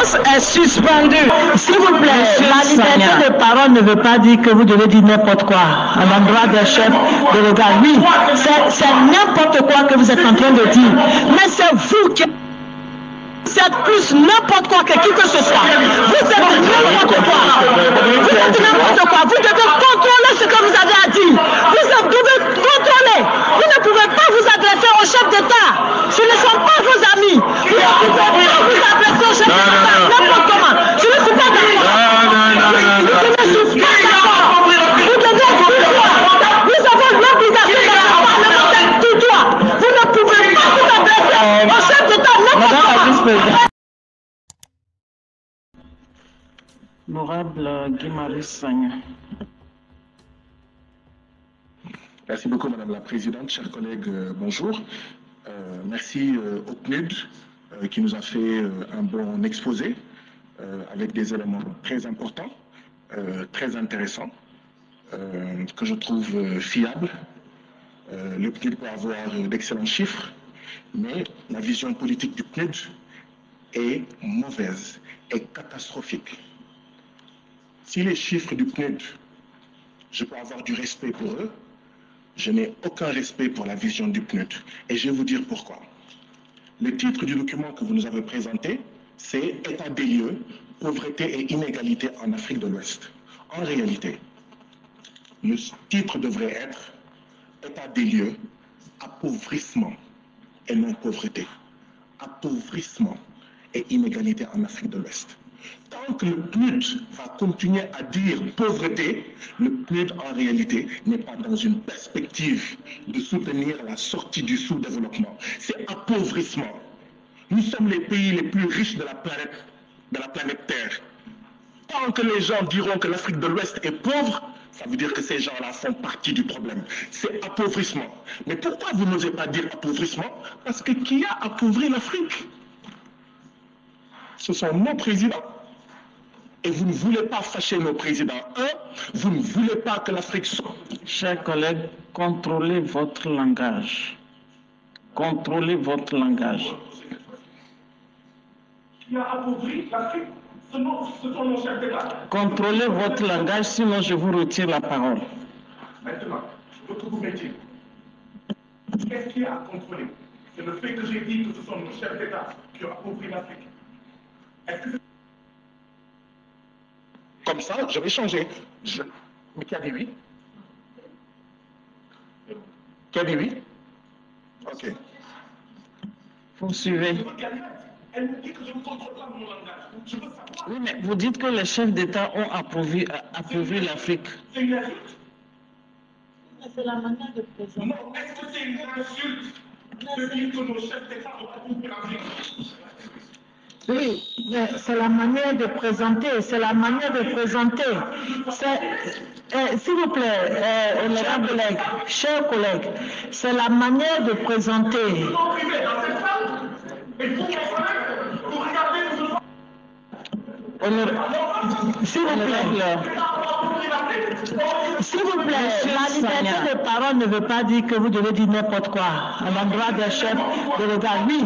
séance est suspendue. S'il vous plaît, la liberté de parole ne veut pas dire que vous devez dire n'importe quoi à l'endroit des chefs de l'État. Oui, c'est n'importe quoi que vous êtes en train de dire. Mais c'est vous qui... C'est plus n'importe quoi que qui que ce soit. Vous êtes n'importe quoi. Vous êtes n'importe quoi. Vous devez contrôler ce que vous avez à dire. Vous devez contrôler. Vous ne pouvez pas vous adresser au chef d'État. Ce ne sont pas vos amis. Vous ne pouvez pas vous adresser au chef d'État n'importe comment. Je ne suis pas d'accord. Je ne suis pas d'accord. Vous devez pouvoir. Nous avons l'obligation de la parlementaire tout droit. Vous ne pouvez pas vous adresser au chef d'État n'importe comment. Honorable Guy-Marius Sagna. Merci beaucoup, Madame la Présidente. Chers collègues, bonjour. Merci au PNUD qui nous a fait un bon exposé avec des éléments très importants, très intéressants, que je trouve fiables. Le PNUD peut avoir d'excellents chiffres, mais la vision politique du PNUD est mauvaise, est catastrophique. Si les chiffres du PNUD, je peux avoir du respect pour eux, je n'ai aucun respect pour la vision du PNUD. Et je vais vous dire pourquoi. Le titre du document que vous nous avez présenté, c'est « État des lieux, pauvreté et inégalité en Afrique de l'Ouest ». En réalité, le titre devrait être « État des lieux, appauvrissement et non pauvreté ». Appauvrissement et inégalité en Afrique de l'Ouest. Tant que le PNUD va continuer à dire pauvreté, le PNUD en réalité n'est pas dans une perspective de soutenir la sortie du sous-développement. C'est appauvrissement. Nous sommes les pays les plus riches de la planète Terre. Tant que les gens diront que l'Afrique de l'Ouest est pauvre, ça veut dire que ces gens-là font partie du problème. C'est appauvrissement. Mais pourquoi vous n'osez pas dire appauvrissement? Parce que qui a appauvri l'Afrique? Ce sont nos présidents. Et vous ne voulez pas fâcher nos présidents. Vous ne voulez pas que l'Afrique soit... Chers collègues, contrôlez votre langage. Contrôlez votre langage. Qui a appauvri l'Afrique? Ce sont nos chefs d'État. Contrôlez votre langage, sinon je vous retire la parole. Maintenant, votre métier. Qu'est-ce qui a contrôlé? C'est le fait que j'ai dit que ce sont nos chefs d'État qui ont appauvri l'Afrique. Est-ce que... Comme ça, je vais changer. Mais qui a dit oui? Qui a dit oui? Ok. Vous suivez. Elle me dit que je ne contrôle pas mon langage. Je veux savoir. Oui, mais vous dites que les chefs d'État ont approuvé l'Afrique. C'est une insulte? C'est la manière de présenter. Non, est-ce que c'est une insulte de dire que nos chefs d'État ont approuvé l'Afrique? Oui, c'est la manière de présenter, c'est la manière de présenter. S'il vous plaît, chers collègues, c'est la manière de présenter. S'il vous plaît, la liberté de parole ne veut pas dire que vous devez dire n'importe quoi à l'endroit des chefs de l'État. Oui,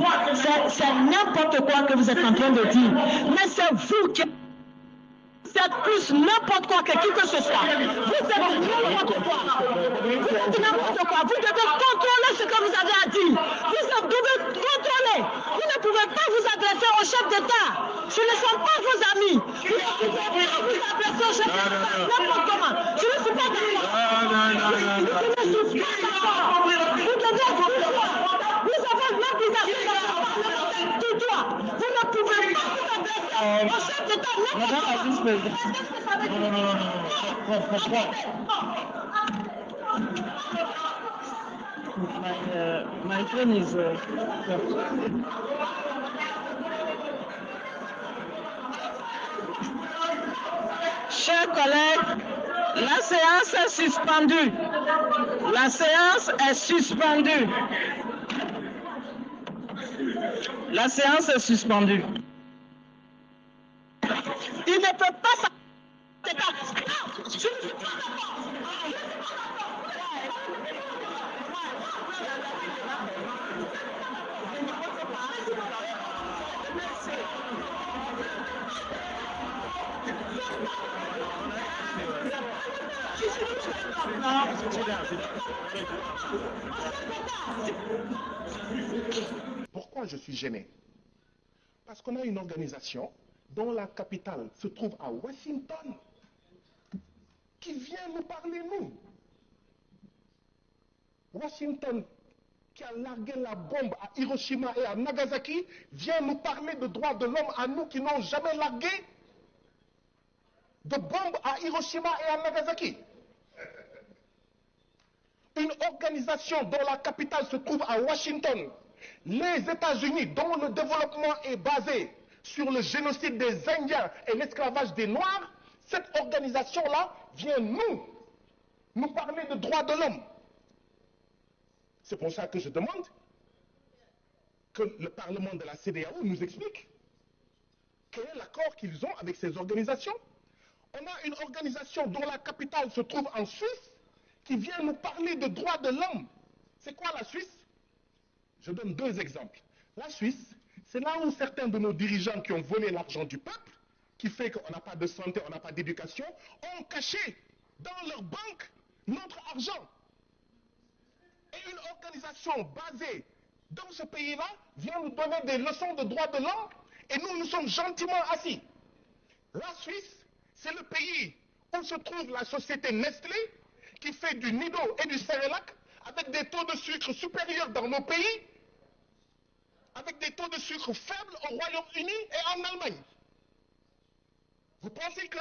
c'est n'importe quoi que vous êtes en train de dire. Mais c'est vous qui... C'est plus n'importe quoi que qui que ce soit. Vous êtes n'importe quoi. Vous êtes n'importe quoi. Vous devez contrôler ce que vous avez à dire. Vous devez contrôler. Vous ne pouvez pas vous adresser au chef d'État. Ce ne sont pas vos amis. Vous ne pouvez pas vous adresser au chef d'État n'importe comment. Je ne suis pas d'accord. Je ne suis pas d'accord. Vous devez pouvoir. Nous avons l'obligation de la parlementaire tout droit. Vous ne pouvez pas vous adresser au chef d'État n'importe comment. My phone is... Chers collègues, la séance est suspendue. La séance est suspendue. La séance est suspendue. Il ne peut pas... Pourquoi je suis gêné? Parce qu'on a une organisation dont la capitale se trouve à Washington qui vient nous parler, nous. Washington, qui a largué la bombe à Hiroshima et à Nagasaki, vient nous parler de droits de l'homme à nous qui n'ont jamais largué de bombes à Hiroshima et à Nagasaki. Une organisation dont la capitale se trouve à Washington, les États-Unis, dont le développement est basé sur le génocide des Indiens et l'esclavage des Noirs, cette organisation-là vient nous parler de droits de l'homme. C'est pour ça que je demande que le Parlement de la CEDEAO nous explique quel est l'accord qu'ils ont avec ces organisations. On a une organisation dont la capitale se trouve en Suisse qui vient nous parler de droits de l'homme. C'est quoi la Suisse? Je donne deux exemples. La Suisse, c'est là où certains de nos dirigeants qui ont volé l'argent du peuple, qui fait qu'on n'a pas de santé, on n'a pas d'éducation, ont caché dans leur banque notre argent. Et une organisation basée dans ce pays-là vient nous donner des leçons de droits de l'homme et nous sommes gentiment assis. La Suisse, c'est le pays où se trouve la société Nestlé qui fait du Nido et du Cerelac avec des taux de sucre supérieurs dans nos pays, avec des taux de sucre faibles au Royaume-Uni et en Allemagne. Vous pensez que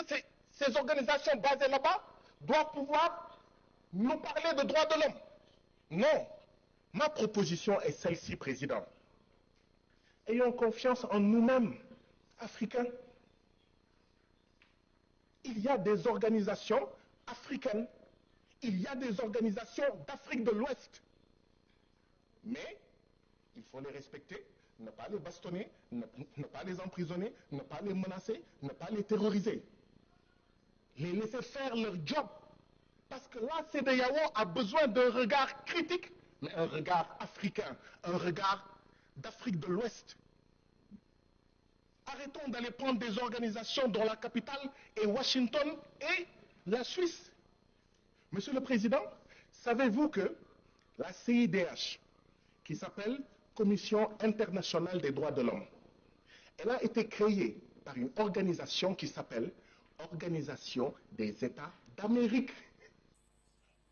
ces organisations basées là-bas doivent pouvoir nous parler de droits de l'homme? Non. Ma proposition est celle-ci, Président. Ayons confiance en nous-mêmes, Africains. Il y a des organisations africaines, il y a des organisations d'Afrique de l'Ouest. Mais il faut les respecter, ne pas les bastonner, ne pas les emprisonner, ne pas les menacer, ne pas les terroriser. Les laisser faire leur job. Parce que la CEDEAO a besoin d'un regard critique, mais un regard africain, un regard d'Afrique de l'Ouest. Arrêtons d'aller prendre des organisations dont la capitale est Washington et la Suisse. Monsieur le Président, savez-vous que la CIDH, qui s'appelle Commission internationale des droits de l'homme, elle a été créée par une organisation qui s'appelle Organisation des États d'Amérique.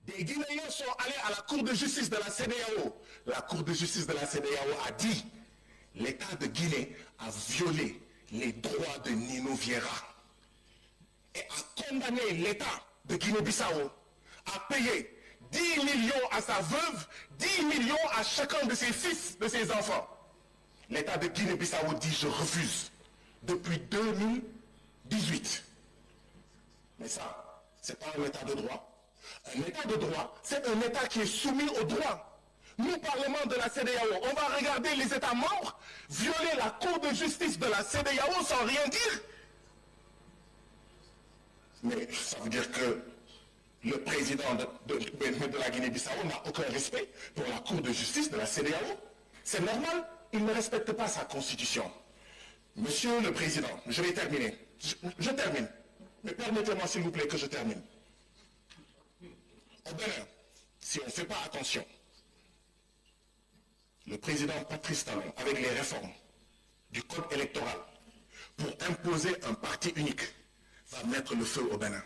Des Guinéens sont allés à la Cour de justice de la CEDEAO. La Cour de justice de la CEDEAO a dit l'État de Guinée a violé les droits de Nino Vieira et a condamné l'État de Guinée-Bissau à payer 10 millions à sa veuve, 10 millions à chacun de ses fils, de ses enfants. L'État de Guinée-Bissau dit je refuse depuis 2018. Mais ça, c'est pas un État de droit. Un État de droit, c'est un État qui est soumis au droit. Nous, Parlement de la CEDEAO, on va regarder les États membres violer la Cour de justice de la CEDEAO sans rien dire. Mais ça veut dire que le président de la Guinée-Bissau n'a aucun respect pour la Cour de justice de la CEDEAO. C'est normal, il ne respecte pas sa constitution. Monsieur le Président, je vais terminer. Je termine. Mais permettez-moi s'il vous plaît que je termine. Au Bénin, si on ne fait pas attention, le président Patrice Talon, avec les réformes du code électoral, pour imposer un parti unique, va mettre le feu au Bénin.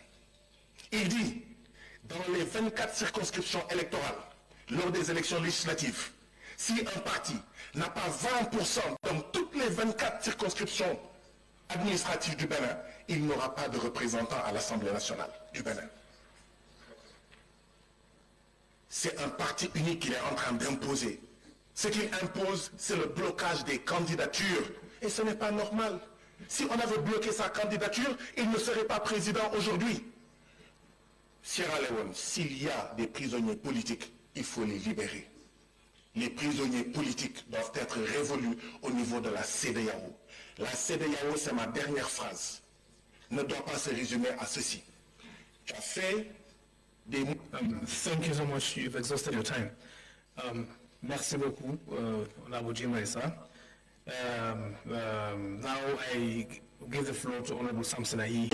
Il dit, dans les 24 circonscriptions électorales, lors des élections législatives, si un parti n'a pas 20% dans toutes les 24 circonscriptions administratives du Bénin, il n'aura pas de représentant à l'Assemblée nationale du Bénin. C'est un parti unique qu'il est en train d'imposer. Ce qu'il impose, c'est le blocage des candidatures. Et ce n'est pas normal. Si on avait bloqué sa candidature, il ne serait pas président aujourd'hui. Sierra Leone, s'il y a des prisonniers politiques, il faut les libérer. Les prisonniers politiques doivent être révolus au niveau de la CEDEAO. La CEDEAO, c'est ma dernière phrase, ne doit pas se résumer à ceci. Tu as fait des... Thank you so much. You've exhausted your time. Merci beaucoup, Honorable Jim Maïssa. Now I give the floor to Honorable Samson Ahi.